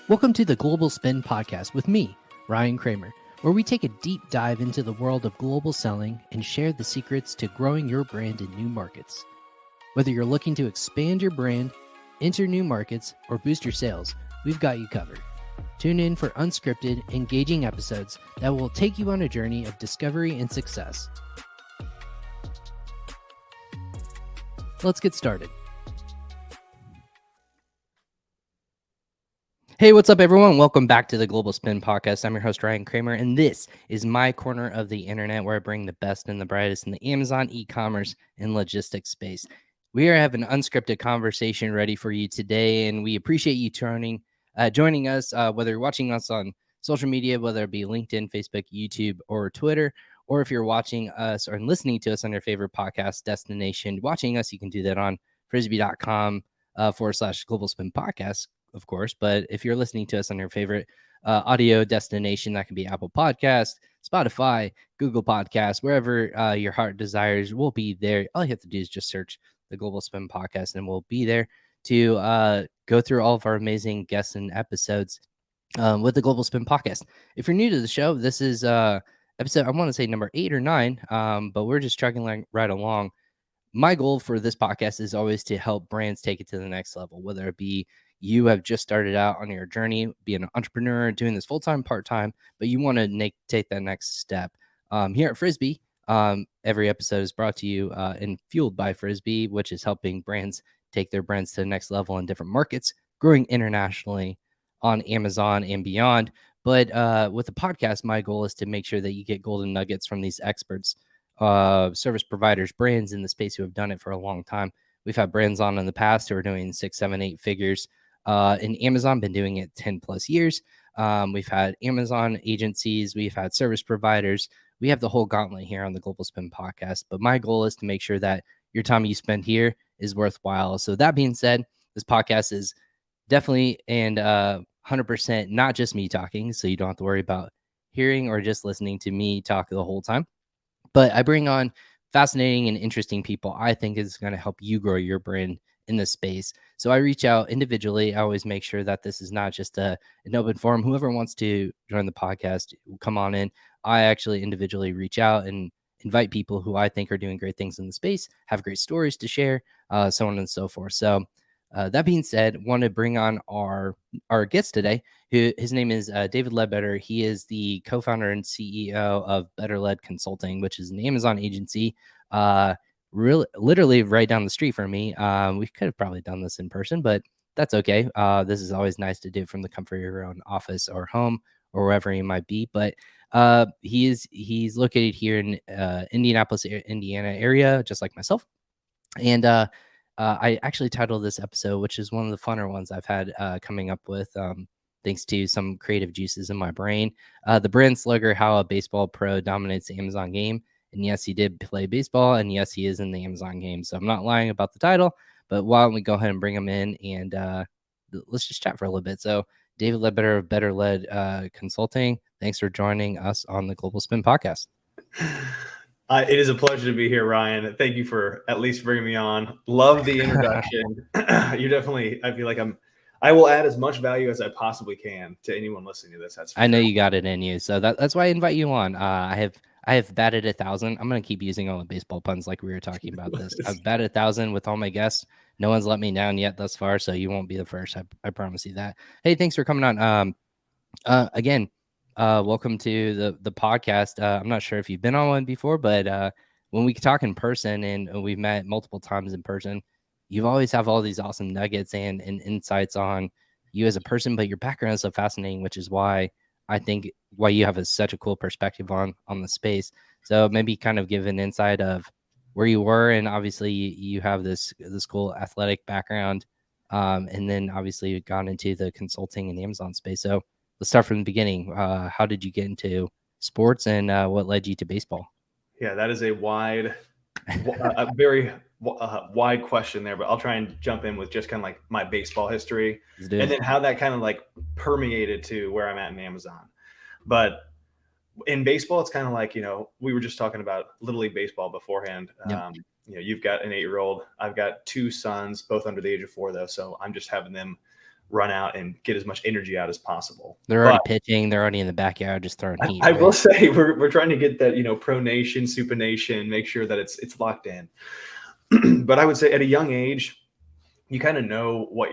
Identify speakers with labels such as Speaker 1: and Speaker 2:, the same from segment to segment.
Speaker 1: Welcome to the Global Spin Podcast with me, Ryan Cramer, where we take a deep dive into the world of global selling and share the secrets to growing your brand in new markets. Whether you're looking to expand your brand, enter new markets, or boost your sales, we've got you covered. Tune in for unscripted, engaging episodes that will take you on a journey of discovery and success. Let's get started. Hey, what's up, everyone? Welcome back to the Global Spin Podcast. I'm your host, Ryan Cramer, and this is my corner of the internet where I bring the best and the brightest in the Amazon e-commerce and logistics space. We are having an unscripted conversation ready for you today, and we appreciate you joining us, whether you're watching us on social media, whether it be LinkedIn, Facebook, YouTube, or Twitter, or if you're watching us or listening to us on your favorite podcast destination. Watching us, you can do that on frisbi.com/Global Spin Podcast, of course. But if you're listening to us on your favorite audio destination, that can be Apple Podcast, Spotify, Google Podcast, wherever your heart desires, we'll be there. All you have to do is just search the Global Spin Podcast, and we'll be there to go through all of our amazing guests and episodes with the Global Spin Podcast. If you're new to the show, this is episode, I want to say number 8 or 9, but we're just chugging right along. My goal for this podcast is always to help brands take it to the next level, whether it be you have just started out on your journey, being an entrepreneur, doing this full-time, part-time, but you want to take that next step. Here at Frisbi, every episode is brought to you and fueled by Frisbi, which is helping brands take their brands to the next level in different markets, growing internationally on Amazon and beyond. But with the podcast, my goal is to make sure that you get golden nuggets from these experts, service providers, brands in the space who have done it for a long time. We've had brands on in the past who are doing 6, 7, 8 figures in Amazon, been doing it 10 plus years. We've had Amazon agencies, we've had service providers. We have the whole gauntlet here on the Global Spin Podcast. But my goal is to make sure that your time you spend here is worthwhile. So that being said, this podcast is definitely and 100% not just me talking. So you don't have to worry about hearing or just listening to me talk the whole time. But I bring on fascinating and interesting people I think is going to help you grow your brand in this space. So I reach out individually. I always make sure that this is not just an open forum. Whoever wants to join the podcast, come on in. I actually individually reach out and invite people who I think are doing great things in the space, have great stories to share, so on and so forth. So that being said, want to bring on our guest today. His name is David Ledbetter. He is the co-founder and CEO of Better Led Consulting, which is an Amazon agency, literally right down the street from me. We could have probably done this in person, but that's okay. This is always nice to do from the comfort of your own office or home or wherever you might be. But he's located here in Indianapolis, Indiana area, just like myself. And I actually titled this episode, which is one of the funner ones I've had coming up with, thanks to some creative juices in my brain. The brand Slugger, how a baseball pro dominates the Amazon game. And yes, he did play baseball, and yes, he is in the Amazon game. So I'm not lying about the title, but why don't we go ahead and bring him in and let's just chat for a little bit. So David Ledbetter of Better Led Consulting, thanks for joining us on the Global Spin Podcast.
Speaker 2: It is a pleasure to be here, Ryan. Thank you for at least bringing me on. Love the introduction. You definitely, I feel like I will add as much value as I possibly can to anyone listening to this.
Speaker 1: I know you got it in you, so that's why I invite you on. I have batted 1,000. I'm gonna keep using all the baseball puns like we were talking about this. I've batted 1,000 with all my guests. No one's let me down yet thus far, so you won't be the first. I promise you that. Hey, thanks for coming on. Again, welcome to the podcast. I'm not sure if you've been on one before, but when we talk in person, and we've met multiple times in person, you always have all these awesome nuggets and insights on you as a person, but your background is so fascinating, which is why I think why you have such a cool perspective on the space. So maybe kind of give an insight of where you were, and obviously you have this cool athletic background, and then obviously you've gone into the consulting and the Amazon space. So let's start from the beginning. How did you get into sports, and what led you to baseball?
Speaker 2: Yeah, that is a very wide question there, but I'll try and jump in with just kind of like my baseball history and then how that kind of like permeated to where I'm at in Amazon. But in baseball, it's kind of like, we were just talking about Little League baseball beforehand. Yep. You've got an 8-year-old. I've got 2 sons, both under the age of 4, though. So I'm just having them run out and get as much energy out as possible.
Speaker 1: They're already pitching. They're already in the backyard just throwing heat.
Speaker 2: I will say we're trying to get that, pronation, supination, make sure that it's locked in. But I would say at a young age, you kind of know what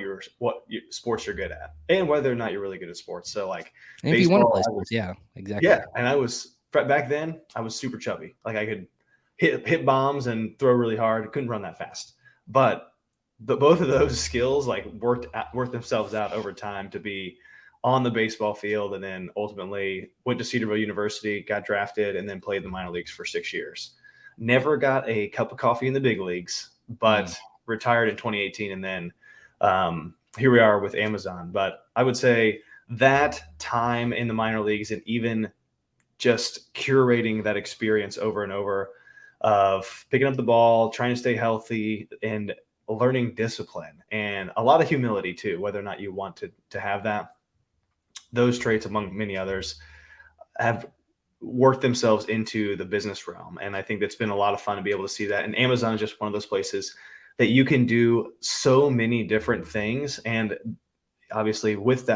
Speaker 2: sports you're good at and whether or not you're really good at sports. So like
Speaker 1: and if you want to play sports, yeah, exactly.
Speaker 2: Yeah, and back then I was super chubby. Like I could hit bombs and throw really hard. I couldn't run that fast, but both of those skills like worked themselves out over time to be on the baseball field, and then ultimately went to Cedarville University, got drafted, and then played the minor leagues for 6 years. Never got a cup of coffee in the big leagues, but retired in 2018, and then here we are with Amazon. But I would say that time in the minor leagues, and even just curating that experience over and over of picking up the ball, trying to stay healthy, and learning discipline and a lot of humility too, whether or not you want to have that. Those traits, among many others, have worked themselves into the business realm. And I think that's been a lot of fun to be able to see that. And Amazon is just one of those places that you can do so many different things. And obviously with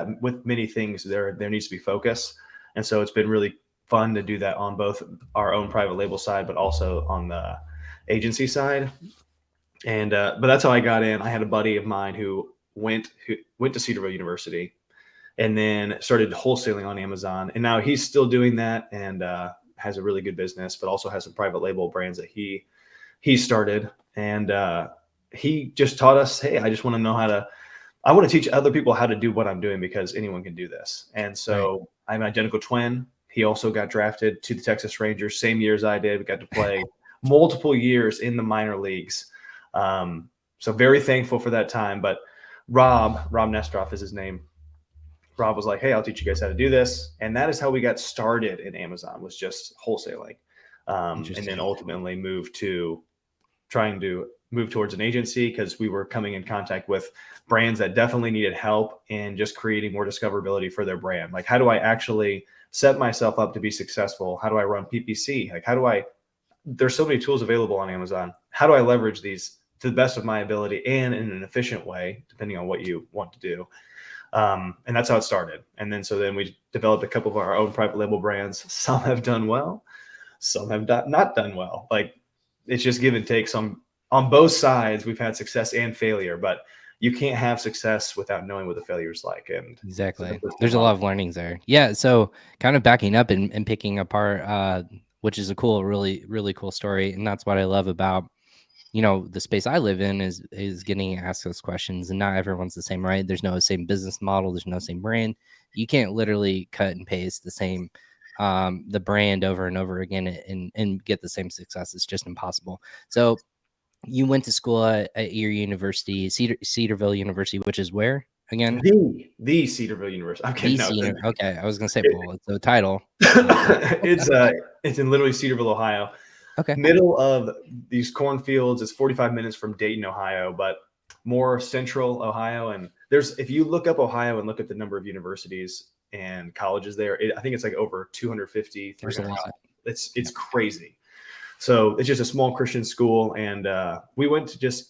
Speaker 2: many things, there needs to be focus. And so it's been really fun to do that on both our own private label side, but also on the agency side. And but that's how I got in. I had a buddy of mine who went to Cedarville University and then started wholesaling on Amazon. And now he's still doing that and has a really good business, but also has some private label brands that he started. And he just taught us, hey, I just want to know I want to teach other people how to do what I'm doing, because anyone can do this. And so I'm an identical twin. He also got drafted to the Texas Rangers same year as I did. We got to play multiple years in the minor leagues. So very thankful for that time. But Rob Nestroff is his name. Rob was like, hey, I'll teach you guys how to do this. And that is how we got started in Amazon, was just wholesaling. And then ultimately moved to trying to move towards an agency, because we were coming in contact with brands that definitely needed help in just creating more discoverability for their brand. Like, how do I actually set myself up to be successful? How do I run PPC? Like, there's so many tools available on Amazon. How do I leverage these to the best of my ability and in an efficient way, depending on what you want to do? And that's how it started. And then we developed a couple of our own private label brands. Some have done well, some have not done well. Like, it's just give and take. Some on both sides, we've had success and failure, but you can't have success without knowing what the failure is like. And
Speaker 1: exactly, there's a lot of learnings there. Yeah. So kind of backing up and picking apart, which is a really, really cool story. And that's what I love about, the space I live in is getting asked those questions, and not everyone's the same, right? There's no same business model. There's no same brand. You can't literally cut and paste the same, the brand over and over again and get the same success. It's just impossible. So you went to school at your university, Cedarville University, which is where again?
Speaker 2: The Cedarville University. I'm kidding.
Speaker 1: Okay, I was gonna say, well, it's a title.
Speaker 2: It's in literally Cedarville, Ohio.
Speaker 1: Okay.
Speaker 2: Middle of these cornfields. It's 45 minutes from Dayton, Ohio, but more central Ohio. And if you look up Ohio and look at the number of universities and colleges there, I think it's like over 250.
Speaker 1: There's a lot.
Speaker 2: It's crazy. So it's just a small Christian school. And we went to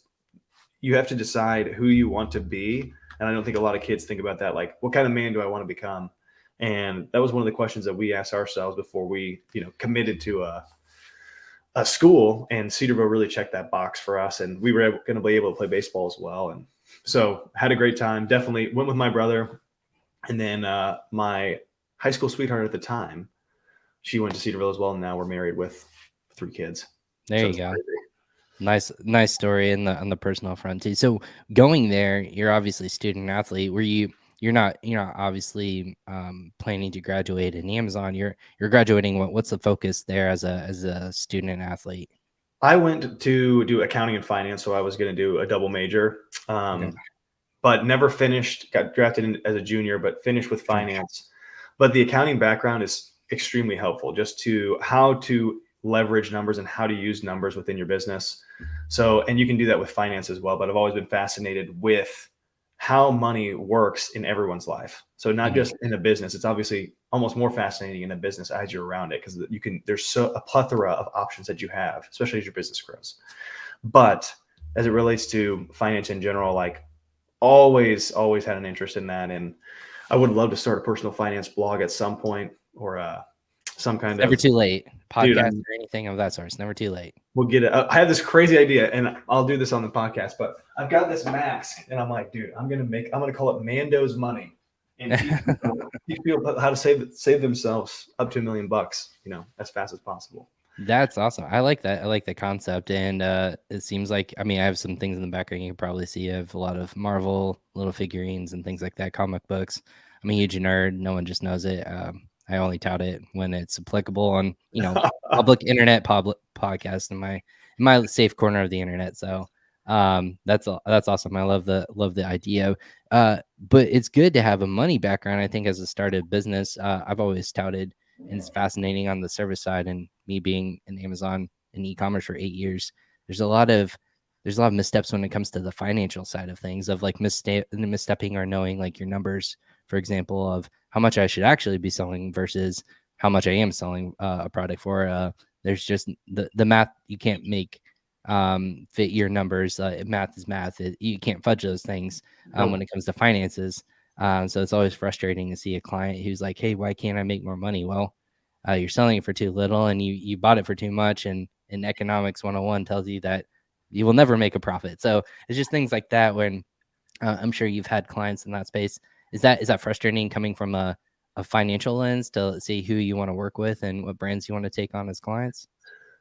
Speaker 2: you have to decide who you want to be. And I don't think a lot of kids think about that. Like, what kind of man do I want to become? And that was one of the questions that we asked ourselves before we, committed to a school. And Cedarville really checked that box for us. And we were going to be able to play baseball as well. And so had a great time. Definitely went with my brother. And then my high school sweetheart at the time, she went to Cedarville as well. And now we're married with 3 kids.
Speaker 1: There you go. Crazy. Nice story on the personal front too. So going there, you're obviously a student athlete. You're not obviously planning to graduate in Amazon. You're graduating. What's the focus there as a student athlete?
Speaker 2: I went to do accounting and finance, so I was going to do a double major, but never finished. Got drafted as a junior, but finished with finance. But the accounting background is extremely helpful, just to how to leverage numbers and how to use numbers within your business. So, and you can do that with finance as well, but I've always been fascinated with how money works in everyone's life. So not just in a business, it's obviously almost more fascinating in a business as you're around it, because there's a plethora of options that you have, especially as your business grows. But as it relates to finance in general, like always had an interest in that, and I would love to start a personal finance blog at some point, or some kind
Speaker 1: Never
Speaker 2: of
Speaker 1: too late.
Speaker 2: dude.
Speaker 1: Podcast or anything of that sort. It's never too late.
Speaker 2: We'll get it. I have this crazy idea, and I'll do this on the podcast. But I've got this mask, and I'm like, dude, I'm gonna call it Mando's Money, and teach people how to save themselves up to $1 million, as fast as possible.
Speaker 1: That's awesome. I like that. I like the concept, and it seems like, I mean, I have some things in the background you can probably see. I have a lot of Marvel little figurines and things like that, comic books. I'm a huge nerd. No one just knows it. I only tout it when it's applicable on, public internet podcast in my safe corner of the internet. So that's awesome. I love the idea. But it's good to have a money background. I think as a started business, I've always touted, and it's fascinating on the service side, and me being in Amazon and e-commerce for 8 years, there's a lot of missteps when it comes to the financial side of things, of like misstepping or knowing like your numbers, for example, of how much I should actually be selling versus how much I am selling a product for. There's just the math you can't make fit your numbers. Math is math. You can't fudge those things when it comes to finances. So it's always frustrating to see a client who's like, hey, why can't I make more money? Well, you're selling it for too little, and you bought it for too much. And economics 101 tells you that you will never make a profit. So it's just things like that when I'm sure you've had clients in that space. Is that frustrating coming from a financial lens to see who you want to work with and what brands you want to take on as clients?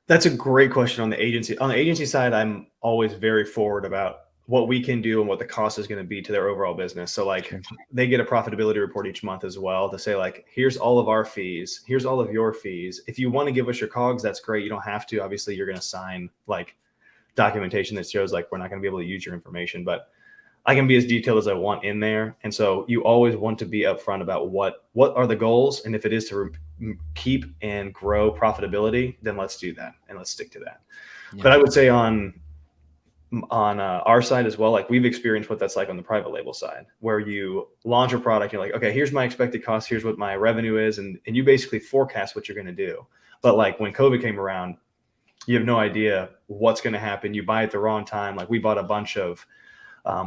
Speaker 2: That's a great question on the agency. On the agency side, I'm always very forward about what we can do and what the cost is going to be to their overall business. So like they get a profitability report each month as well to say like, here's all of our fees. Here's all of your fees. If you want to give us your COGS, that's great. You don't have to. Obviously, you're going to sign like documentation that shows like we're not going to be able to use your information, but I can be as detailed as I want in there. And so you always want to be upfront about what are the goals. And if it is to keep and grow profitability, then let's do that and let's stick to that. Yeah. But I would say on our side as well, like we've experienced what that's like on the private label side, where you launch a product, you're like, okay, here's my expected cost, here's what my revenue is, and you basically forecast what you're going to do. But like when COVID came around, you have no idea what's going to happen. You buy at the wrong time. Like we bought a bunch of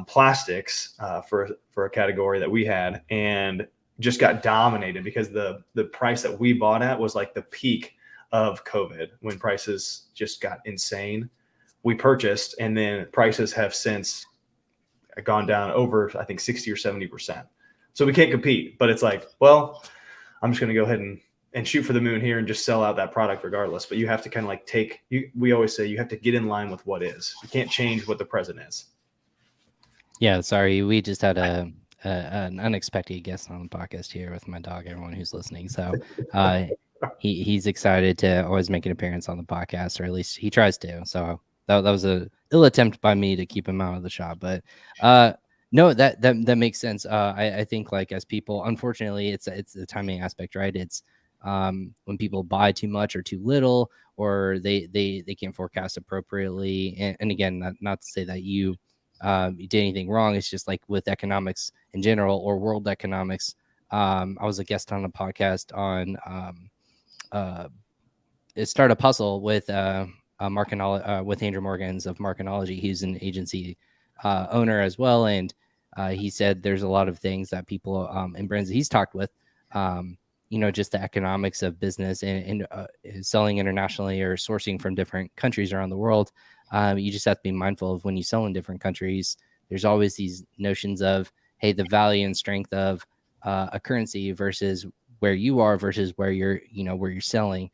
Speaker 2: plastics for a category that we had, and just got dominated because the price that we bought at was like the peak of COVID when prices just got insane. We purchased, and then prices have since gone down over, I think, 60 or 70%. So we can't compete, but it's like, well, I'm just going to go ahead and shoot for the moon here and just sell out that product regardless. But you have to kind of like we always say you have to get in line with what is. You can't change what the present is.
Speaker 1: Yeah, sorry. We just had an unexpected guest on the podcast here with my dog, everyone who's listening. So he's excited to always make an appearance on the podcast, or at least he tries to. So that was a ill attempt by me to keep him out of the shop. But no, that makes sense. I think like as people, unfortunately, it's the timing aspect, right? It's when people buy too much or too little, or they can't forecast appropriately. And again, not to say that you did anything wrong. It's just like with economics in general or world economics. I was a guest on a podcast on Start a Puzzle with with Andrew Morgans of Markenology. He's an agency owner as well, and he said there's a lot of things that people and brands that he's talked with, just the economics of business and selling internationally or sourcing from different countries around the world. You just have to be mindful of when you sell in different countries. There's always these notions of, hey, the value and strength of a currency versus where you are versus where you're selling.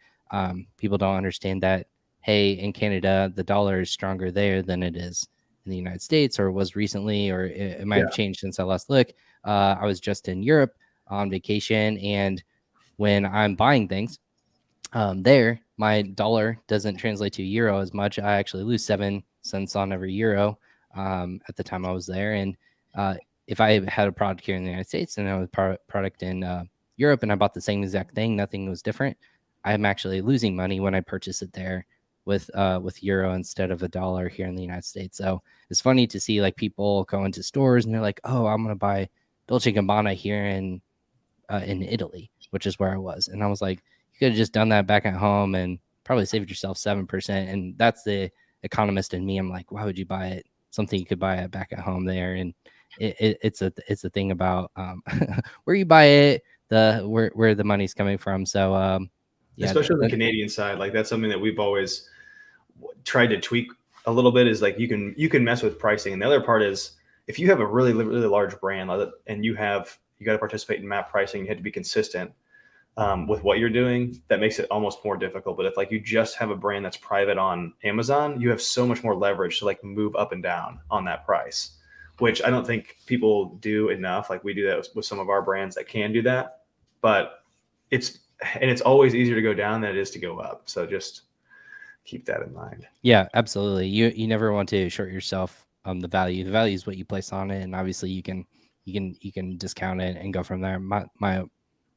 Speaker 1: People don't understand that, hey, in Canada, the dollar is stronger there than it is in the United States, or was recently, or it might have changed since I last looked. I was just in Europe on vacation, and when I'm buying things there, my dollar doesn't translate to euro as much. I actually lose 7 cents on every euro at the time I was there. And if I had a product here in the United States and I had a product in Europe and I bought the same exact thing, nothing was different, I'm actually losing money when I purchase it there with euro instead of a dollar here in the United States. So it's funny to see like people go into stores and they're like, oh, I'm going to buy Dolce & Gabbana here in Italy, which is where I was. And I was like, you could have just done that back at home and probably saved yourself 7%. And that's the economist in me. I'm like, why would you buy it? Something you could buy it back at home there it's a thing about where you buy it, where the money's coming from. So yeah,
Speaker 2: especially on the Canadian side, like that's something that we've always tried to tweak a little bit. Is like you can mess with pricing, and the other part is if you have a really large brand and you got to participate in map pricing, you have to be consistent with what you're doing. That makes it almost more difficult. But if like you just have a brand that's private on Amazon, you have so much more leverage to like move up and down on that price, which I don't think people do enough. Like we do that with some of our brands that can do that, but it's always easier to go down than it is to go up. So just keep that in mind.
Speaker 1: Yeah, absolutely. You never want to short yourself the value. The value is what you place on it, and obviously you can discount it and go from there.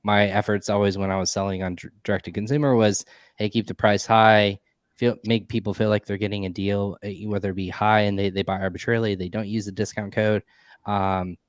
Speaker 1: My efforts always when I was selling on direct to consumer was, hey, keep the price high, make people feel like they're getting a deal, whether it be high and they buy arbitrarily, they don't use the discount code.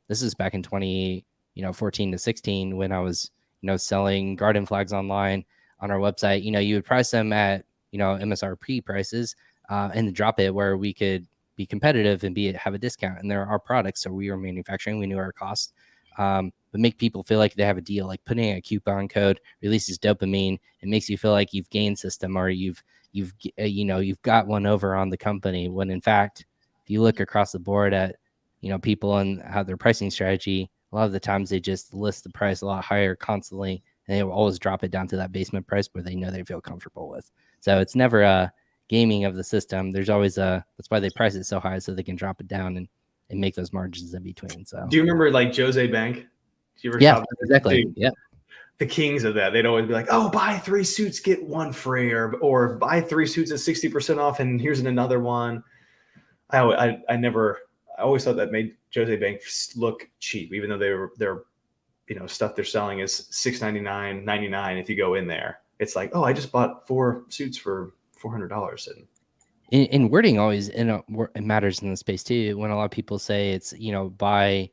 Speaker 1: This is back in 2014 to 16 when I was selling garden flags online on our website. You would price them at MSRP prices and drop it where we could be competitive and have a discount. And there are products, so we were manufacturing, we knew our cost. But make people feel like they have a deal, like putting a coupon code releases dopamine. It makes you feel like you've gained system or you've got one over on the company. When in fact, if you look across the board at people and how their pricing strategy, a lot of the times they just list the price a lot higher constantly, and they will always drop it down to that basement price where they know they feel comfortable with. So it's never a gaming of the system. There's always that's why they price it so high so they can drop it down and make those margins in between. So
Speaker 2: do you remember like Jose Bank? Do you ever
Speaker 1: shop exactly?
Speaker 2: Yeah. The kings of that. They'd always be like, oh, buy 3 suits, get 1 free, or buy 3 suits at 60% off, and here's another one. I always thought that made Jose Bank look cheap, even though their stuff they're selling is $699, $99 if you go in there. It's like, oh, I just bought 4 suits for $400.
Speaker 1: And wording always it matters in the space too. When a lot of people say it's buy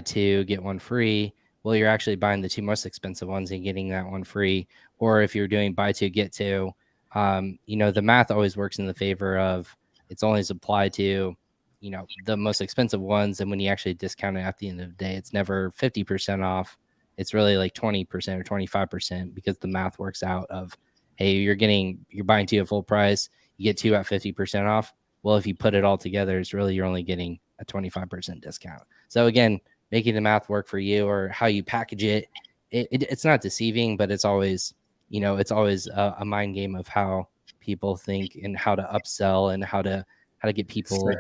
Speaker 1: 2 get 1 free, well, you're actually buying the 2 most expensive ones and getting that 1 free. Or if you're doing buy 2 get 2, the math always works in the favor of it's only applied to the most expensive ones. And when you actually discount it at the end of the day, it's never 50% off. It's really like 20% or 25% because the math works out of, hey, you're buying 2 at full price, you get 2 at 50% off. Well, if you put it all together, it's really you're only getting a 25% discount. So again, making the math work for you or how you package it, it's not deceiving, but it's always a mind game of how people think and how to upsell and how to get people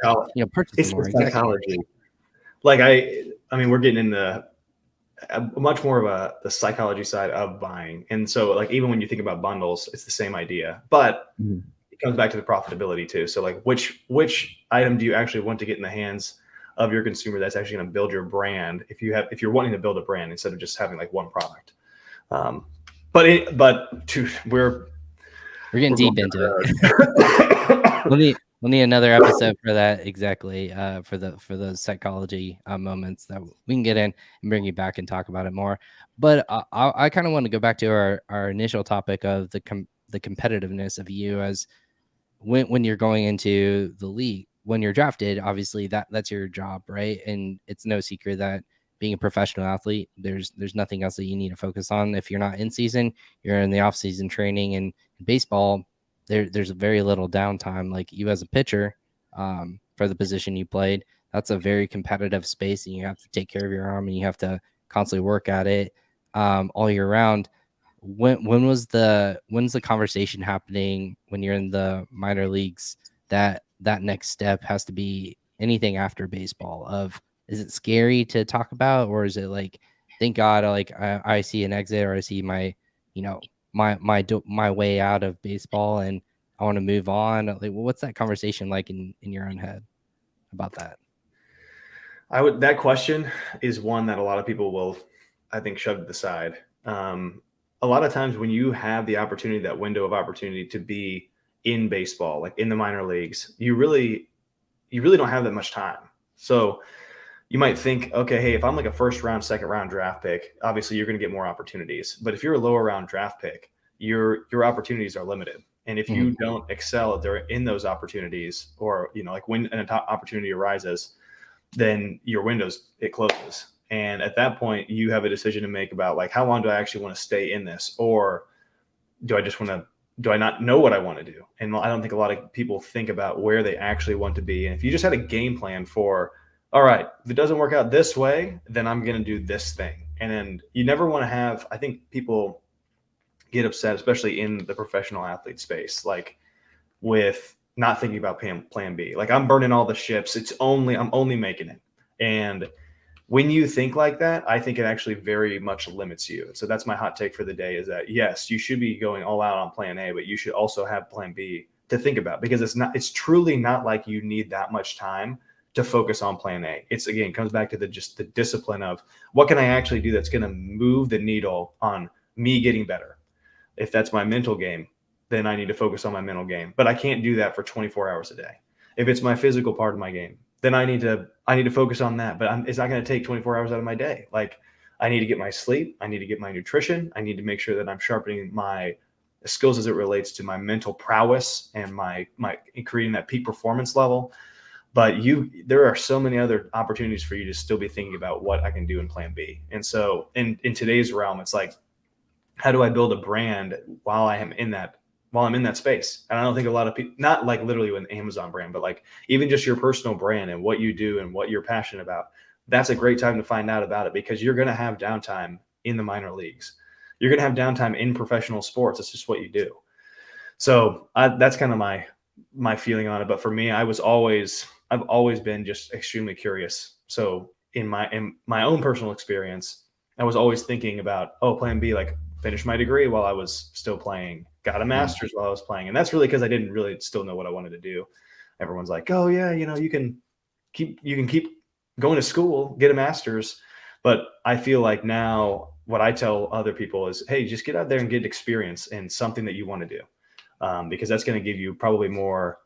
Speaker 1: purchasing more.
Speaker 2: Psychology. Exactly. Like I mean, we're getting into much more of the psychology side of buying, and so like even when you think about bundles, it's the same idea, but it comes back to the profitability too. So like which item do you actually want to get in the hands of your consumer that's actually going to build your brand if you're wanting to build a brand instead of just having like one product. We're
Speaker 1: getting deep into it. We'll need another episode for that, exactly, for those psychology moments that we can get in and bring you back and talk about it more. But I kind of want to go back to our initial topic of the competitiveness of you as when you're going into the league. When you're drafted, obviously that's your job, right? And it's no secret that being a professional athlete, there's nothing else that you need to focus on. If you're not in season, you're in the off season training. And in baseball, there's very little downtime. Like you as a pitcher, for the position you played, that's a very competitive space, and you have to take care of your arm and you have to constantly work at it all year round. When's the conversation happening when you're in the minor leagues that next step has to be anything after baseball? Is it scary to talk about, or is it like, thank God, like I see an exit, or I see my my way out of baseball and I want to move on? Like, what's that conversation like in your own head about that?
Speaker 2: That question is one that a lot of people will, I think, shove to the side. A lot of times when you have the opportunity, that window of opportunity to be in baseball, like in the minor leagues, you really don't have that much time. So you might think, okay, hey, if I'm like a first round, second round draft pick, obviously you're going to get more opportunities. But if you're a lower round draft pick, your opportunities are limited. And if you don't excel in those opportunities, or like when an opportunity arises, then your windows, it closes. And at that point, you have a decision to make about like, how long do I actually want to stay in this? Or do I not know what I want to do? And I don't think a lot of people think about where they actually want to be. And if you just had a game plan for, all right, if it doesn't work out this way, then I'm going to do this thing. And then you never want to have, I think people get upset, especially in the professional athlete space, like with not thinking about plan B. Like, I'm burning all the ships. I'm only making it. And when you think like that, I think it actually very much limits you. So that's my hot take for the day, is that yes, you should be going all out on plan A, but you should also have plan B to think about, because it's truly not like you need that much time to focus on plan A. It's, again, comes back to just the discipline of what can I actually do that's going to move the needle on me getting better. If that's my mental game, then I need to focus on my mental game, but I can't do that for 24 hours a day. If it's my physical part of my game, then I need to focus on that, but it's not going to take 24 hours out of my day. Like, I need to get my sleep. I need to get my nutrition. I need to make sure that I'm sharpening my skills as it relates to my mental prowess and my creating that peak performance level. But there are so many other opportunities for you to still be thinking about what I can do in plan B. And so in today's realm, it's like, how do I build a brand while I'm in that space? And I don't think a lot of people, not like literally with an Amazon brand, but like even just your personal brand and what you do and what you're passionate about, that's a great time to find out about it, because you're going to have downtime in the minor leagues. You're going to have downtime in professional sports. It's just what you do. So that's kind of my feeling on it. But for me, I've always been just extremely curious. So in my own personal experience, I was always thinking about, plan B, like finish my degree while I was still playing, got a master's while I was playing. And that's really because I didn't really still know what I wanted to do. Everyone's like, oh yeah, you can keep going to school, get a master's. But I feel like now what I tell other people is, hey, just get out there and get experience in something that you want to do. Because that's going to give you probably more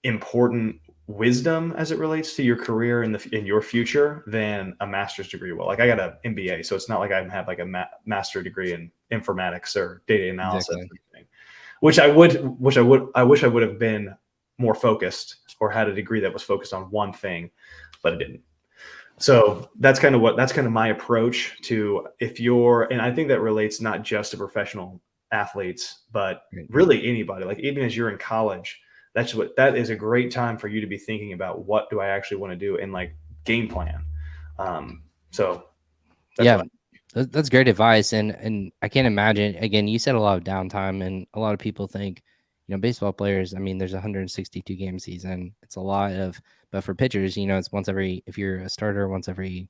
Speaker 2: important wisdom as it relates to your career in your future than a master's degree will. Like, I got an MBA, so it's not like I have like a master degree in informatics or data analysis, exactly. Which I wish I would have been more focused or had a degree that was focused on one thing, but it didn't. So that's kind of my approach to, and I think that relates not just to professional athletes, but really anybody. Like, even as you're in college, that is a great time for you to be thinking about, what do I actually want to do, and like game plan. So
Speaker 1: that's great advice. And I can't imagine, again, you said a lot of downtime, and a lot of people think, baseball players, I mean, there's 162 game season. It's a lot but for pitchers, it's if you're a starter, once every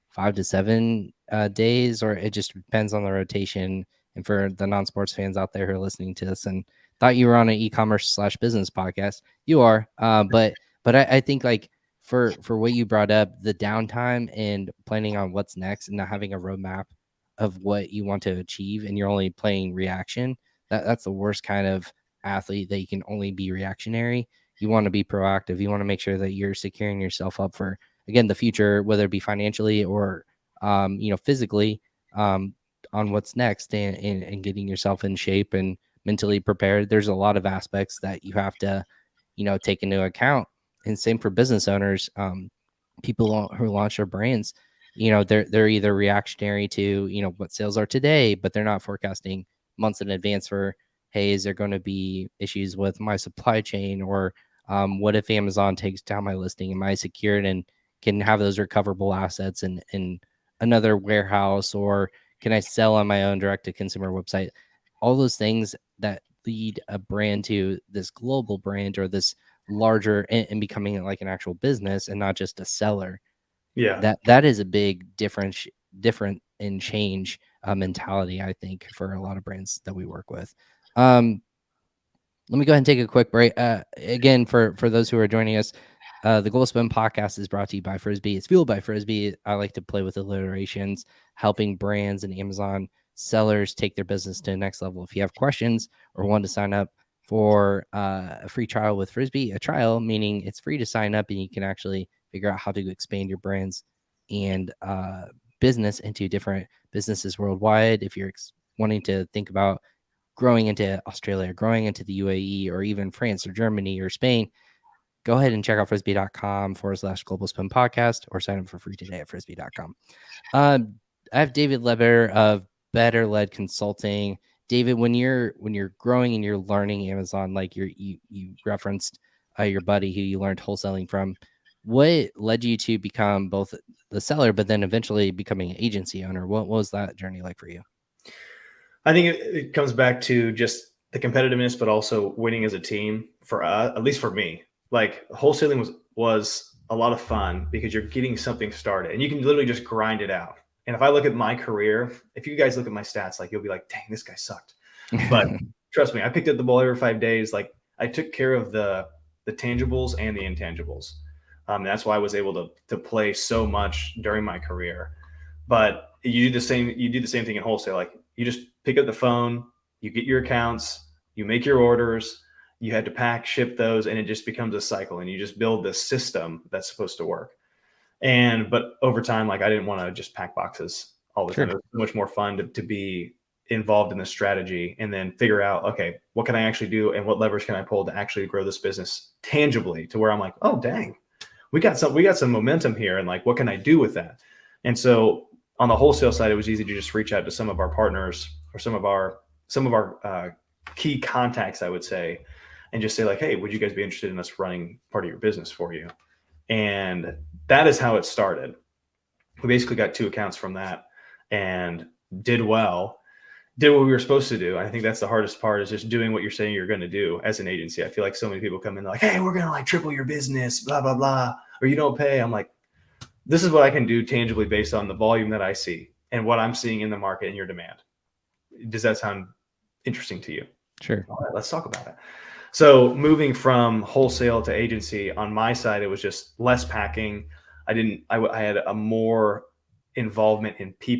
Speaker 1: 5 to 7 days, or it just depends on the rotation. And for the non-sports fans out there who are listening to this and thought you were on an e-commerce/business podcast, you are. But I think, like, for what you brought up, the downtime and planning on what's next and not having a roadmap of what you want to achieve, and you're only playing reaction, that's the worst kind of athlete, that you can only be reactionary. You want to be proactive. You want to make sure that you're securing yourself up for, again, the future, whether it be financially or physically, on what's next, and getting yourself in shape and mentally prepared. There's a lot of aspects that you have to take into account. And same for business owners. People who launch their brands, they're either reactionary to what sales are today, but they're not forecasting months in advance for, hey, is there going to be issues with my supply chain, or what if Amazon takes down my listing? Am I secured and can have those recoverable assets in another warehouse, or can I sell on my own direct to consumer website? All those things that lead a brand to this global brand, or this larger, and becoming like an actual business and not just a seller.
Speaker 2: Yeah,
Speaker 1: that is a big different and change mentality, I think, for a lot of brands that we work with. Let me go ahead and take a quick break. Again, for those who are joining us, the Goal Spin podcast is brought to you by Frisbi. It's fueled by Frisbi. I like to play with alliterations, helping brands and Amazon sellers take their business to the next level. If you have questions or want to sign up for a free trial with Frisbi, a trial meaning it's free to sign up, and you can actually figure out how to expand your brands and business into different businesses worldwide. If you're wanting to think about growing into Australia, growing into the UAE, or even France or Germany or Spain, go ahead and check out frisbi.com/global spin podcast or sign up for free today at frisbi.com. I have David Ledbetter of Better Led Consulting. David, when you're growing and you're learning Amazon, like you referenced your buddy who you learned wholesaling from, what led you to become both the seller, but then eventually becoming an agency owner? What was that journey like for you?
Speaker 2: I think it comes back to just the competitiveness, but also winning as a team for us, at least for me. Like wholesaling was a lot of fun because you're getting something started and you can literally just grind it out. And if I look at my career, if you guys look at my stats, like you'll be like, dang, this guy sucked. But trust me, I picked up the ball every 5 days. Like I took care of the tangibles and the intangibles. And that's why I was able to play so much during my career. But you do the same thing in wholesale. Like you just pick up the phone, you get your accounts, you make your orders, you had to pack, ship those, and it just becomes a cycle. And you just build this system that's supposed to work. But over time, like I didn't want to just pack boxes all the time. It was much more fun to be involved in the strategy and then figure out, okay, what can I actually do and what levers can I pull to actually grow this business tangibly to where I'm like, oh dang, we got some momentum here, and like what can I do with that? And so on the wholesale side, it was easy to just reach out to some of our partners or some of our key contacts, I would say, and just say like, hey, would you guys be interested in us running part of your business for you? And that is how it started. We basically got 2 accounts from that and did what we were supposed to do. I think that's the hardest part, is just doing what you're saying you're going to do as an agency. I feel like so many people come in like, hey, we're going to like triple your business, blah, blah, blah, or you don't pay. I'm like, this is what I can do tangibly based on the volume that I see and what I'm seeing in the market and your demand. Does that sound interesting to you?
Speaker 1: Sure.
Speaker 2: All right, let's talk about it. So moving from wholesale to agency, on my side, it was just less packing. I had a more involvement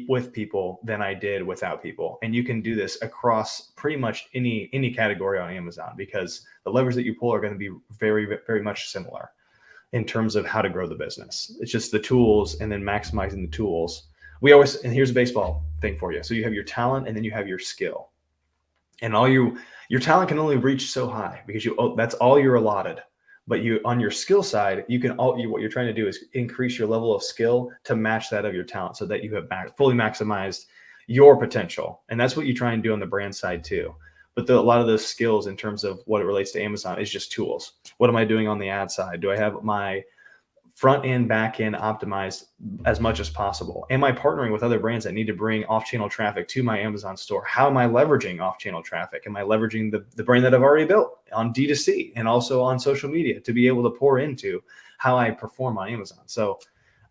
Speaker 2: with people than I did without people. And you can do this across pretty much any category on Amazon, because the levers that you pull are going to be very, very much similar in terms of how to grow the business. It's just the tools and then maximizing the tools. And here's a baseball thing for you. So you have your talent and then you have your skill. And your talent can only reach so high because that's all you're allotted. But on your skill side, what you're trying to do is increase your level of skill to match that of your talent, so that you have fully maximized your potential. And that's what you try and do on the brand side too. But a lot of those skills in terms of what it relates to Amazon is just tools. What am I doing on the ad side? Do I have my front end, back end optimized as much as possible? Am I partnering with other brands that need to bring off-channel traffic to my Amazon store? How am I leveraging off-channel traffic? Am I leveraging the brand that I've already built on D2C and also on social media to be able to pour into how I perform on Amazon? So,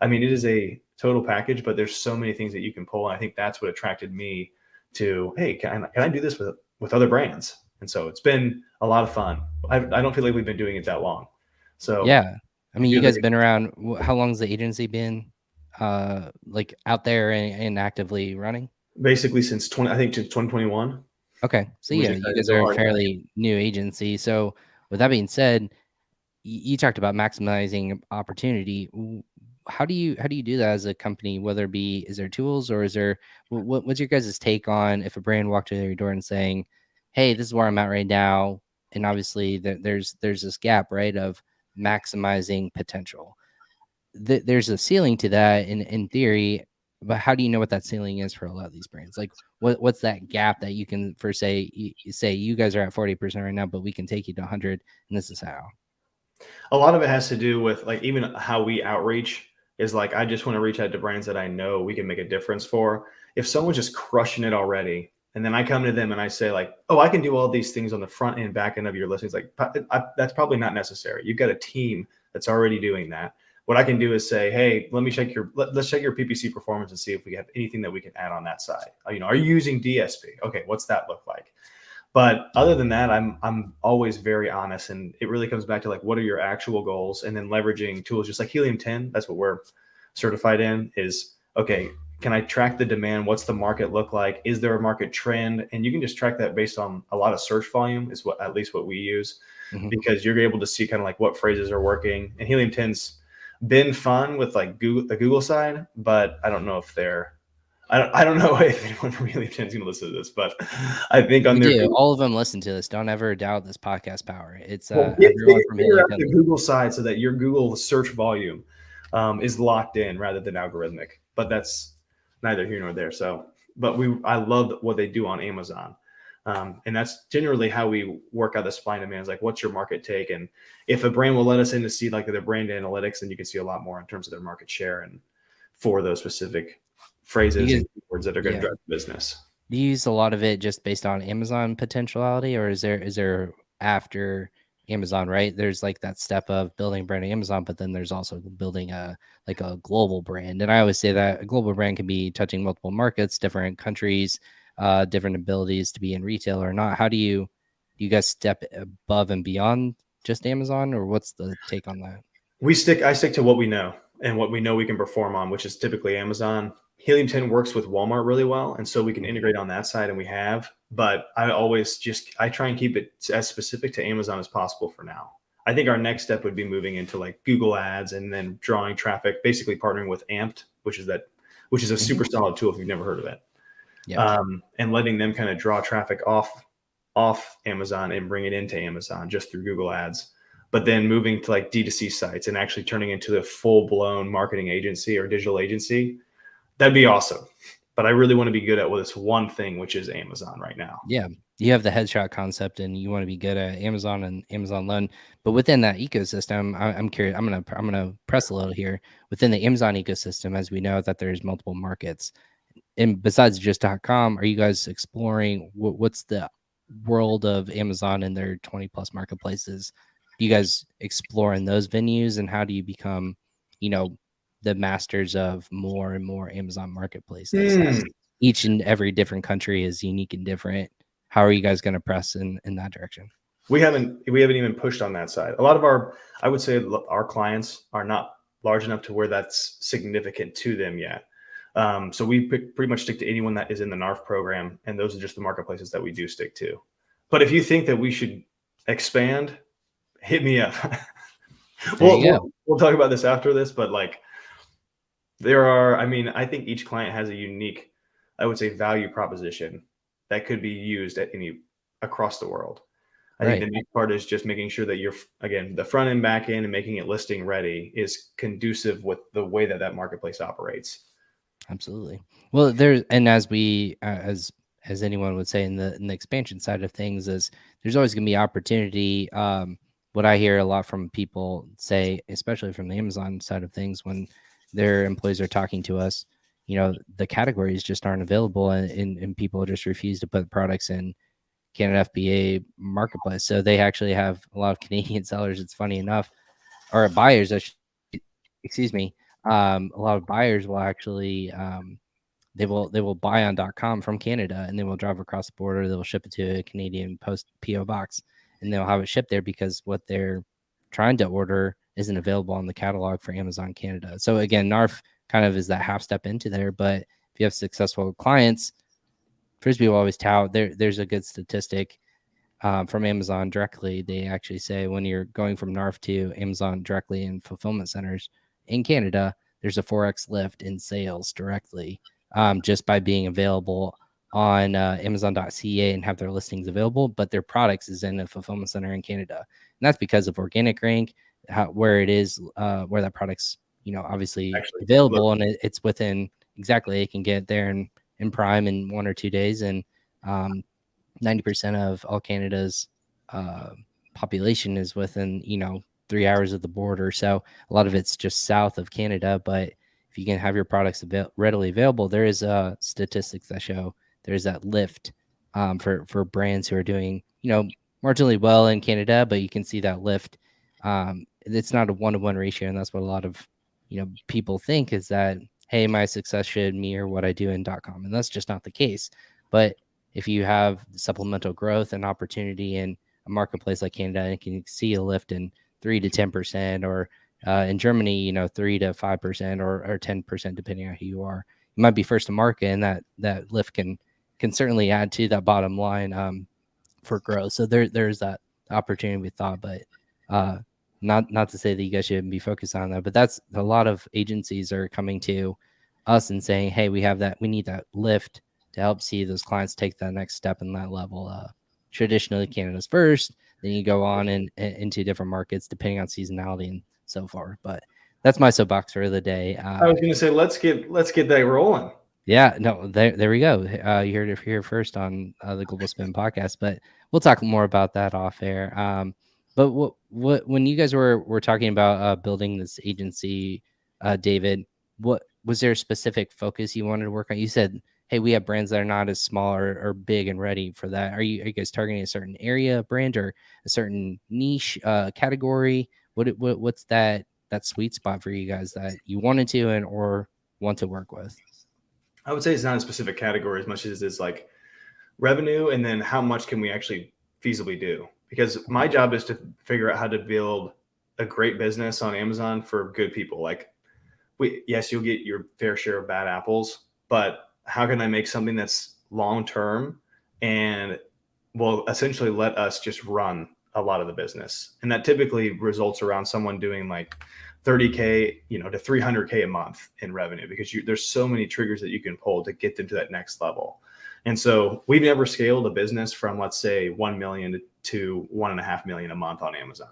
Speaker 2: I mean, it is a total package, but there's so many things that you can pull. And I think that's what attracted me to, hey, can I do this with other brands? And so it's been a lot of fun. I don't feel like we've been doing it that long. So
Speaker 1: yeah. I mean, you guys have been around. How long has the agency been like out there and actively running?
Speaker 2: Basically since 2021.
Speaker 1: Okay. So yeah, you guys are a fairly new agency. So with that being said, you talked about maximizing opportunity. How do you do that as a company? Whether it be, is there tools, or is there what's your guys' take on if a brand walked to your door and saying, hey, this is where I'm at right now, and obviously there's this gap, right, of maximizing potential. There's a ceiling to that in theory, but how do you know what that ceiling is for a lot of these brands? Like what's that gap that you can, for say you guys are at 40% right now, but we can take you to 100, and this is how.
Speaker 2: A lot of it has to do with like even how we outreach is like, I just want to reach out to brands that I know we can make a difference for. If someone's just crushing it already, and then I come to them and I say like, oh, I can do all these things on the front and back end of your listings, like that's probably not necessary. You've got a team that's already doing that. What I can do is say, hey, let's check your PPC performance and see if we have anything that we can add on that side. Are you using DSP? Okay, what's that look like? But other than that, I'm always very honest, and it really comes back to like, what are your actual goals? And then leveraging tools just like Helium 10. That's what we're certified in. Is okay, can I track the demand? What's the market look like? Is there a market trend? And you can just track that based on a lot of search volume, is at least what we use, because you're able to see kind of like what phrases are working. And Helium 10's been fun with like the Google side, but I don't know if they're I don't know if anyone from Helium 10 is going to listen to this, but I think on
Speaker 1: We
Speaker 2: their
Speaker 1: do. All of them listen to this. Don't ever doubt this podcast power. It's
Speaker 2: well,
Speaker 1: everyone from
Speaker 2: figure
Speaker 1: Helium
Speaker 2: out
Speaker 1: 10
Speaker 2: the
Speaker 1: listens.
Speaker 2: Google side so that your Google search volume is locked in rather than algorithmic. But that's neither here nor there. So, but I love what they do on Amazon. And that's generally how we work out the supply and demand. Is like, what's your market take? And if a brand will let us in to see like their brand analytics, then you can see a lot more in terms of their market share and for those specific phrases and words that are going to drive business.
Speaker 1: Do you use a lot of it just based on Amazon potentiality, or is there after Amazon, right? There's like that step of building a brand on Amazon, but then there's also building a global brand. And I always say that a global brand can be touching multiple markets, different countries, different abilities to be in retail or not. How do you guys step above and beyond just Amazon, or what's the take on that?
Speaker 2: I stick to what we know and what we know we can perform on, which is typically Amazon. Helium 10 works with Walmart really well, and so we can integrate on that side, and we have. But I try and keep it as specific to Amazon as possible for now. I think our next step would be moving into like Google Ads and then drawing traffic, basically partnering with Amped, which is a super solid tool if you've never heard of it.
Speaker 1: Yeah.
Speaker 2: And letting them kind of draw traffic off Amazon and bring it into Amazon just through Google Ads. But then moving to like D2C sites and actually turning into the full blown marketing agency or digital agency, that'd be awesome. But I really want to be good at this one thing, which is Amazon right now.
Speaker 1: Yeah. You have the headshot concept and you want to be good at Amazon and Amazon Loan, but within that ecosystem, I'm curious. I'm gonna press a little here. Within the Amazon ecosystem, as we know that there's multiple markets, and besides just .com, are you guys exploring what's the world of Amazon and their 20 plus marketplaces? Do you guys explore in those venues, and how do you become, you know, the masters of more and more Amazon marketplaces? As each and every different country is unique and different. How are you guys going to press in that direction?
Speaker 2: We haven't even pushed on that side. A lot of I would say our clients are not large enough to where that's significant to them yet. So we pretty much stick to anyone that is in the NARF program, and those are just the marketplaces that we do stick to. But if you think that we should expand, hit me up. We'll talk about this after this, but like I think each client has a unique, I would say, value proposition that could be used across the world. I think the next part is just making sure that again, the front end, back end, and making it listing ready is conducive with the way that marketplace operates.
Speaker 1: Absolutely. Well, and as we, as anyone would say in the expansion side of things, is there's always going to be opportunity. What I hear a lot from people say, especially from the Amazon side of things, when their employees are talking to us, the categories just aren't available, and people just refuse to put products in Canada FBA marketplace. So they actually have a lot of Canadian sellers. It's funny enough, or buyers, excuse me. A lot of buyers will actually they will buy on .com from Canada, and they will drive across the border. They will ship it to a Canadian post PO box, and they'll have it shipped there because what they're trying to order isn't available on the catalog for Amazon Canada. So again, NARF kind of is that half step into there. But if you have successful clients, Frisbi will always tout. There's a good statistic from Amazon directly. They actually say when you're going from NARF to Amazon directly in fulfillment centers in Canada, there's a 4x lift in sales directly just by being available on Amazon.ca and have their listings available, but their products is in a fulfillment center in Canada. And that's because of organic rank, where it is, where that product's, obviously available, and it's within exactly, it can get there in Prime in 1 or 2 days. And 90% of all Canada's population is within 3 hours of the border, so a lot of it's just south of Canada. But if you can have your products readily available, there is statistics that show there's that lift for brands who are doing marginally well in Canada, but you can see that lift. It's not a 1-to-1 ratio, and that's what a lot of people think, is that, hey, my success should mirror what I do in .com, and that's just not the case. But if you have supplemental growth and opportunity in a marketplace like Canada, and can see a lift in 3 to 10%, or in Germany, 3 to 5% or 10%, depending on who you are, you might be first to market, and that lift can certainly add to that bottom line for growth. So there's that opportunity we thought, but not to say that you guys shouldn't be focused on that, but that's a lot of agencies are coming to us and saying, hey, we need that lift to help see those clients take that next step in that level. Traditionally, Canada's first, then you go on and into different markets depending on seasonality and so forth. But that's my soapbox for the day.
Speaker 2: I was going to say, let's get that rolling.
Speaker 1: Yeah, no, there we go. You heard it here first on the Global Spin podcast, but we'll talk more about that off air. But when you guys were talking about building this agency, David, what was there a specific focus you wanted to work on? You said, hey, we have brands that are not as small or big and ready for that. Are you guys targeting a certain area brand or a certain niche category? What's that sweet spot for you guys that you wanted to and or want to work with?
Speaker 2: I would say it's not a specific category as much as it's like revenue, and then how much can we actually feasibly do? Because my job is to figure out how to build a great business on Amazon for good people. Like, yes, you'll get your fair share of bad apples, but how can I make something that's long term and will essentially let us just run a lot of the business? And that typically results around someone doing like 30K, to 300K a month in revenue, because there's so many triggers that you can pull to get them to that next level. And so we've never scaled a business from, let's say, 1 million to 1.5 million a month on Amazon.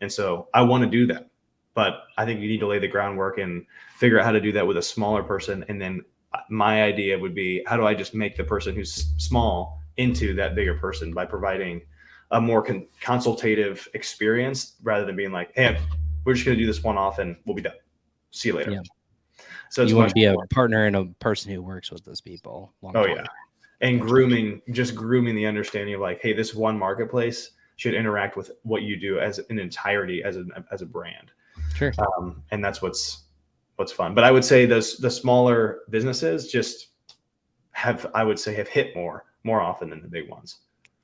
Speaker 2: And so I want to do that, but I think you need to lay the groundwork and figure out how to do that with a smaller person. And then my idea would be, how do I just make the person who's small into that bigger person by providing a more consultative experience, rather than being like, hey, we're just going to do this one off and we'll be done. See you later.
Speaker 1: Yeah.
Speaker 2: So
Speaker 1: you want to be a partner and a person who works with those people long term.
Speaker 2: Yeah. And grooming the understanding of like, hey, this one marketplace should interact with what you do as an entirety, as a brand.
Speaker 1: Sure.
Speaker 2: And that's what's fun. But I would say the smaller businesses just have hit more often than the big ones.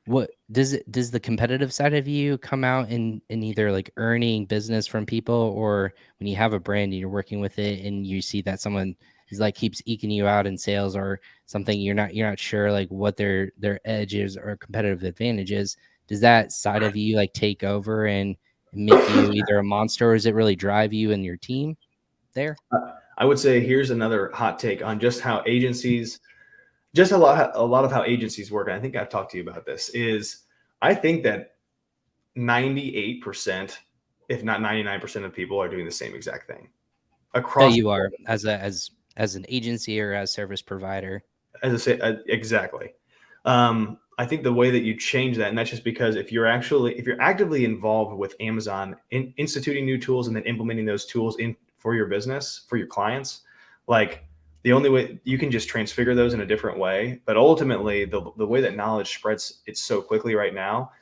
Speaker 1: What does the competitive side of you come out in either like earning business from people, or when you have a brand and you're working with it and you see that someone is like keeps eking you out in sales or something, you're not sure like what their edge is or competitive advantage is? Does that side of you like take over and make you either a monster, or does it really drive you and your team there?
Speaker 2: I would say here's another hot take on just how agencies, just a lot of how agencies work. And I think I've talked to you about this. Is I think that 98%, if not 99% of people are doing the same exact thing across.
Speaker 1: That you are as an agency or as service provider.
Speaker 2: As I say, exactly. I think the way that you change that, and that's just because if you're actively involved with Amazon in instituting new tools and then implementing those tools in for your business, for your clients, like the only way you can just transfigure those in a different way. But ultimately, the way that knowledge spreads, it's so quickly right now.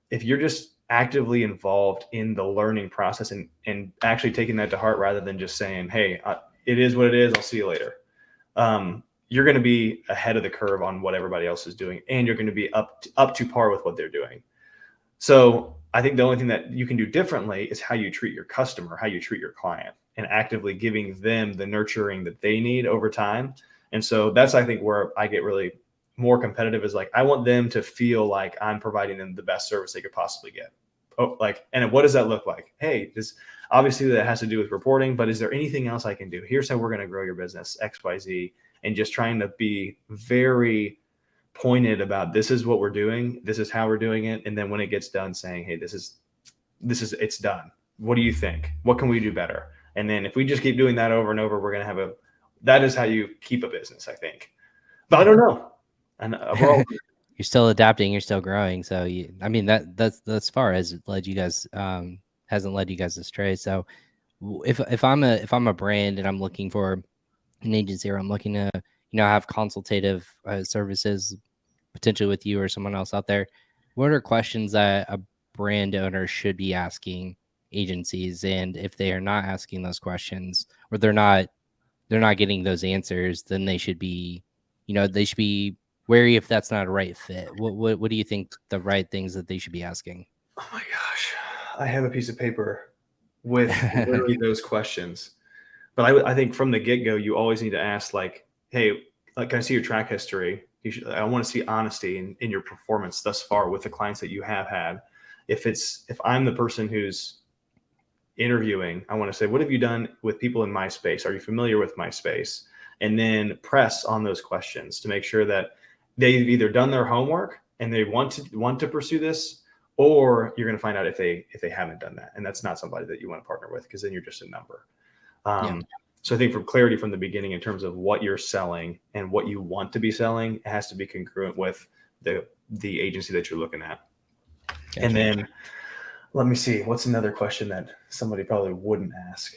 Speaker 2: If you're just actively involved in the learning process and actually taking that to heart, rather than just saying, hey, it is what it is, I'll see you later. You're going to be ahead of the curve on what everybody else is doing, and you're going to be up to par with what they're doing. So I think the only thing that you can do differently is how you treat your customer, how you treat your client, and actively giving them the nurturing that they need over time. And so that's, I think, where I get really more competitive, is like, I want them to feel like I'm providing them the best service they could possibly get. And what does that look like? Hey, obviously that has to do with reporting, but is there anything else I can do? Here's how we're going to grow your business, XYZ. And just trying to be very pointed about, this is what we're doing, this is how we're doing it. And then when it gets done, saying, hey, this is it's done. What do you think? What can we do better? And then if we just keep doing that over and over, we're going to have that is how you keep a business, I think. But I don't know. And overall,
Speaker 1: you're still adapting, you're still growing. So that's far as led you guys, hasn't led you guys astray. So if I'm a brand and I'm looking for an agency, or I'm looking to have consultative services potentially with you or someone else out there, what are questions that a brand owner should be asking agencies? And if they are not asking those questions, or they're not getting those answers, then they should be wary if that's not a right fit. What do you think the right things that they should be asking?
Speaker 2: Oh my gosh, I have a piece of paper with literally those questions. But I think from the get-go, you always need to ask, like, hey, like, can I see your track history? I want to see honesty in your performance thus far with the clients that you have had. If I'm the person who's interviewing, I want to say, what have you done with people in my space? Are you familiar with my space? and then press on those questions to make sure that they've either done their homework and they want to pursue this, or you're going to find out if they haven't done that, and that's not somebody that you want to partner with, because then you're just a number. So I think, for clarity from the beginning in terms of what you're selling and what you want to be selling, it has to be congruent with the agency that you're looking at. Gotcha. And then let me see, what's another question that somebody probably wouldn't ask?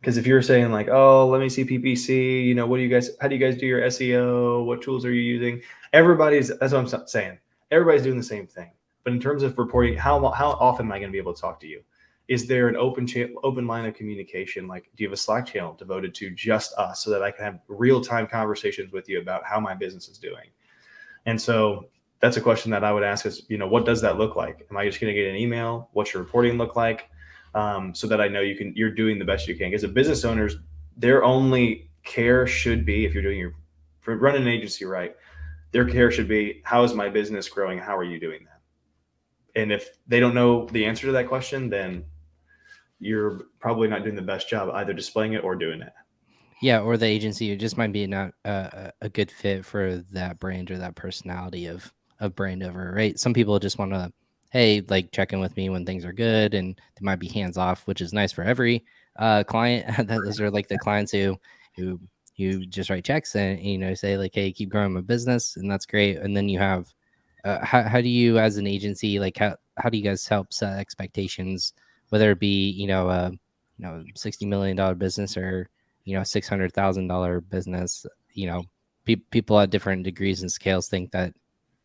Speaker 2: Because if you're saying like, oh, let me see PPC, you know, how do you guys do your SEO? What tools are you using? That's what I'm saying. Everybody's doing the same thing. But in terms of reporting, how often am I going to be able to talk to you? Is there an open line of communication? Like, do you have a Slack channel devoted to just us so that I can have real-time conversations with you about how my business is doing? And so that's a question that I would ask is, you know, what does that look like? Am I just going to get an email? What's your reporting look like? So that I know you're doing the best you can. Because the business owners, their only care should be, if you're running an agency right, their care should be, how is my business growing? How are you doing that? And if they don't know the answer to that question, then you're probably not doing the best job either displaying it or doing it.
Speaker 1: Yeah, or the agency just might be not a good fit for that brand or that personality of brand owner, right? Some people just want to, hey, like check in with me when things are good, and they might be hands off, which is nice for every client. Those are like the clients who you just write checks and, you know, say like, hey, keep growing my business, and that's great. And then you have how do you, as an agency, like how do you guys help set expectations, whether it be, you know, $60 million business or, you know, $600,000 business? You know, people at different degrees and scales think that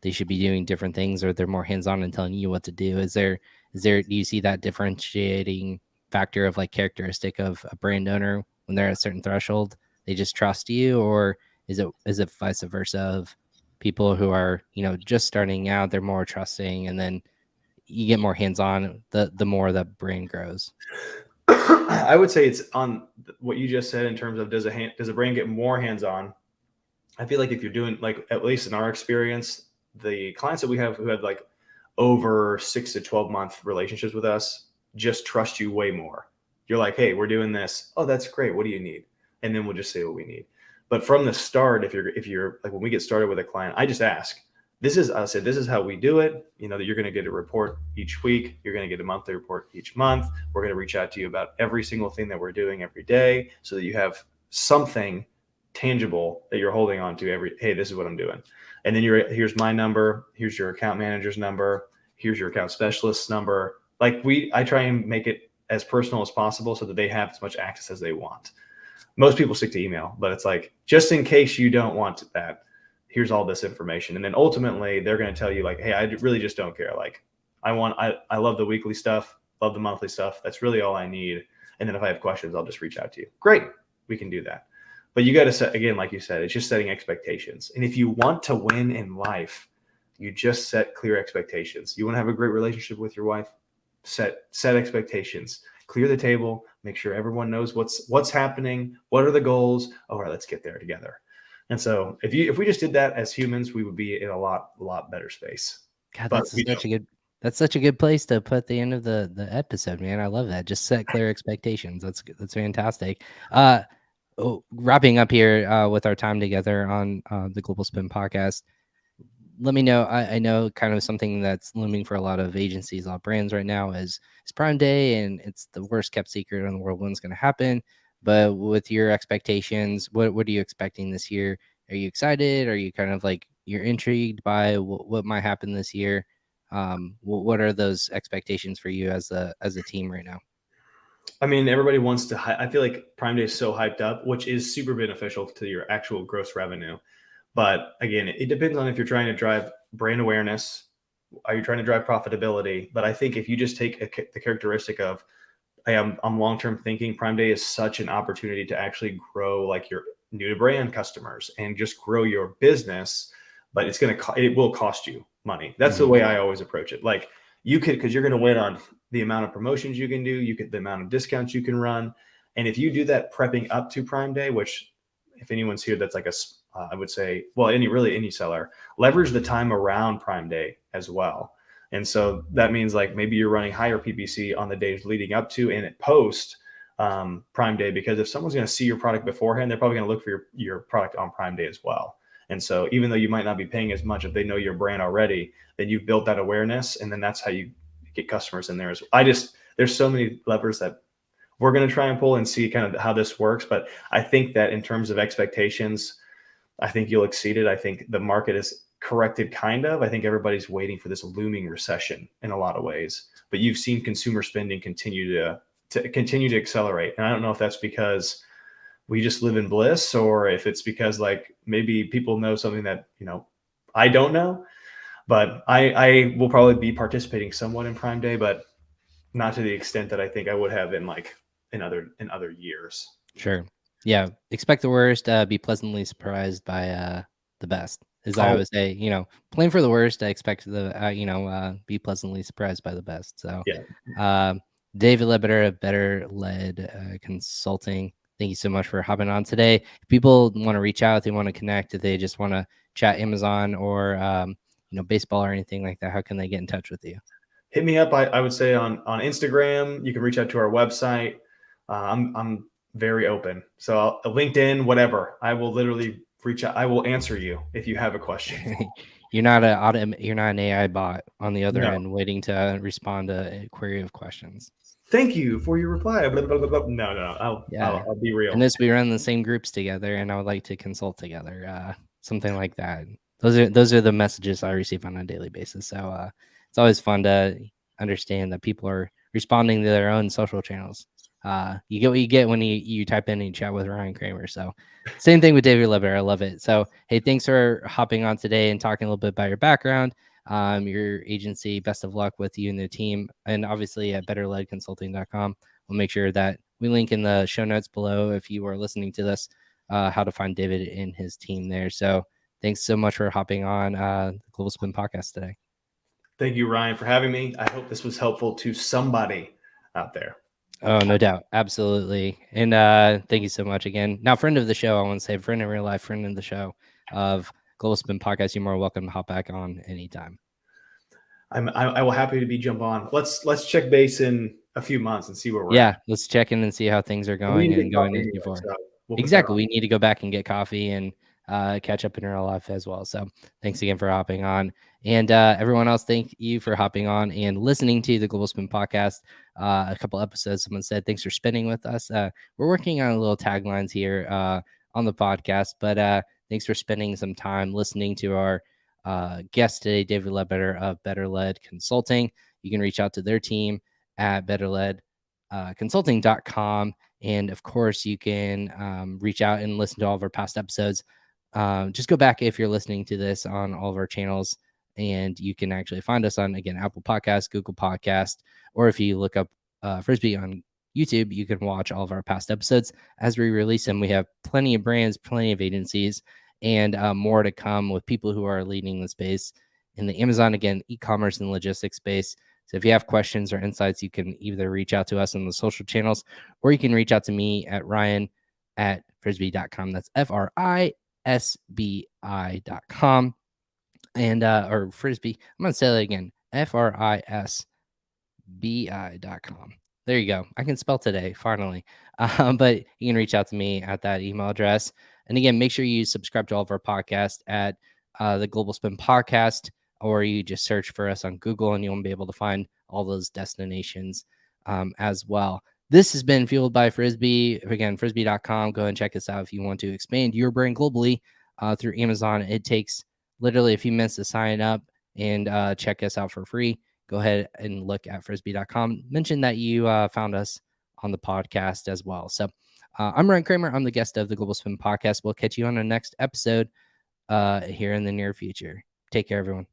Speaker 1: they should be doing different things, or they're more hands-on and telling you what to do. Do you see that differentiating factor of like characteristic of a brand owner when they're at a certain threshold, they just trust you? Or is it vice versa of people who are, you know, just starting out, they're more trusting, and then you get more hands-on the more the brand grows?
Speaker 2: I would say it's on what you just said in terms of does a brand get more hands-on? I feel like if you're doing, like, at least in our experience, the clients that we have who have like over 6 to 12 month relationships with us just trust you way more. You're like, hey, we're doing this. Oh, that's great. What do you need? And then we'll just say what we need. But from the start, if you're like, when we get started with a client, I just ask, this is how we do it. You know, that you're going to get a report each week. You're going to get a monthly report each month. We're going to reach out to you about every single thing that we're doing every day, so that you have something tangible that you're holding on to hey, this is what I'm doing. And then here's my number. Here's your account manager's number. Here's your account specialist's number. Like, I try and make it as personal as possible so that they have as much access as they want. Most people stick to email, but it's like, just in case you don't want that, here's all this information. And then ultimately they're going to tell you like, hey, I really just don't care. Like, I love the weekly stuff, love the monthly stuff. That's really all I need. And then if I have questions, I'll just reach out to you. Great. We can do that. But you got to set, again, like you said, it's just setting expectations. And if you want to win in life, you just set clear expectations. You want to have a great relationship with your wife, set expectations, clear the table, make sure everyone knows what's happening. What are the goals? All right, let's get there together. And so if we just did that as humans, we would be in a lot better space.
Speaker 1: God, that's such a good place to put the end of the episode, man. I love that. Just set clear expectations. That's fantastic. Wrapping up here with our time together on the Global Spin podcast, let me know. I know kind of something that's looming for a lot of agencies, a lot of brands right now is Prime Day, and it's the worst kept secret in the world when it's going to happen. But with your expectations, what are you expecting this year? Are you excited? Are you kind of like, you're intrigued by what might happen this year? What are those expectations for you as a team right now?
Speaker 2: I mean, everybody wants to. I feel like Prime Day is so hyped up, which is super beneficial to your actual gross revenue. But again, it depends on if you're trying to drive brand awareness. Are you trying to drive profitability? But I think if you just take the characteristic of, hey, I'm long-term thinking, Prime Day is such an opportunity to actually grow like your new to brand customers and just grow your business. But it will cost you money. That's the way I always approach it. Like, because you're going to win on the amount of promotions you can do, the amount of discounts you can run. And if you do that prepping up to Prime Day, which if anyone's here, that's like I would say, well, any seller, leverage the time around Prime Day as well. And so that means like maybe you're running higher PPC on the days leading up to and at post, Prime Day, because if someone's going to see your product beforehand, they're probably going to look for your product on Prime Day as well. And so even though you might not be paying as much, if they know your brand already, then you've built that awareness, and then that's how you get customers in there as well. There's so many levers that we're going to try and pull and see kind of how this works. But I think that in terms of expectations, I think you'll exceed it. I think the market is corrected kind of. I think everybody's waiting for this looming recession in a lot of ways, but you've seen consumer spending continue to accelerate. And I don't know if that's because we just live in bliss, or if it's because like maybe people know something that, I don't know, but I will probably be participating somewhat in Prime Day, but not to the extent that I think I would have in other years.
Speaker 1: Sure. Yeah. Expect the worst, be pleasantly surprised by the best. As I always say, plan for the worst. I expect be pleasantly surprised by the best. So,
Speaker 2: yeah.
Speaker 1: David Ledbetter of Better Led Consulting, thank you so much for hopping on today. If people want to reach out, if they want to connect, if they just want to chat Amazon or baseball or anything like that, how can they get in touch with you?
Speaker 2: Hit me up. I would say on Instagram. You can reach out to our website. I'm very open. So LinkedIn, whatever. I will literally reach out. I will answer you if you have a question.
Speaker 1: You're not an AI bot on the other end waiting to respond to a query of questions.
Speaker 2: Thank you for your reply. Blah, blah, blah, blah. No. I'll be real.
Speaker 1: And we run the same groups together, and I would like to consult together. Something like that. Those are the messages I receive on a daily basis. So it's always fun to understand that people are responding to their own social channels. You get what you get when you type in and you chat with Ryan Cramer. So same thing with David Ledbetter. I love it. So, hey, thanks for hopping on today and talking a little bit about your background, your agency. Best of luck with you and the team. And obviously at betterledconsulting.com, we'll make sure that we link in the show notes below if you are listening to this, how to find David and his team there. So thanks so much for hopping on the Global Spin podcast today.
Speaker 2: Thank you, Ryan, for having me. I hope this was helpful to somebody out there.
Speaker 1: Oh, no doubt. Absolutely. And thank you so much again. Now, friend of the show, I want to say friend in real life, friend of the show of Global Spin Podcast. You're more welcome to hop back on anytime.
Speaker 2: I will happy to jump on. Let's check base in a few months and see where we're at.
Speaker 1: Let's check in and see how things are going and going into Q4. Exactly. We need to go back and get coffee and catch up in real life as well. So thanks again for hopping on. And everyone else, thank you for hopping on and listening to the Global Spin podcast. A couple episodes, someone said, thanks for spending with us. We're working on little taglines here on the podcast, but thanks for spending some time listening to our guest today, David Ledbetter of Better Led Consulting. You can reach out to their team at betterledconsulting.com. And of course, you can reach out and listen to all of our past episodes. Just go back if you're listening to this on all of our channels, and you can actually find us on, again, Apple Podcasts, Google Podcast, or if you look up Frisbi on YouTube, you can watch all of our past episodes as we release them. We have plenty of brands, plenty of agencies, and more to come with people who are leading the space in the Amazon, again, e-commerce and logistics space. So if you have questions or insights, you can either reach out to us on the social channels, or you can reach out to me at ryan@frisbi.com. That's FRISBI.com. And or Frisbi. I'm gonna say that again. FRISBI.com. There you go. I can spell today, finally. But you can reach out to me at that email address. And again, make sure you subscribe to all of our podcasts at the Global Spin Podcast, or you just search for us on Google and you'll be able to find all those destinations as well. This has been Fueled by Frisbi. Again, Frisbi.com. Go and check us out if you want to expand your brand globally through Amazon. It takes literally a few minutes to sign up and check us out for free. Go ahead and look at Frisbi.com. Mention that you found us on the podcast as well. So I'm Ryan Cramer. I'm the guest of the Global Spin Podcast. We'll catch you on the next episode here in the near future. Take care, everyone.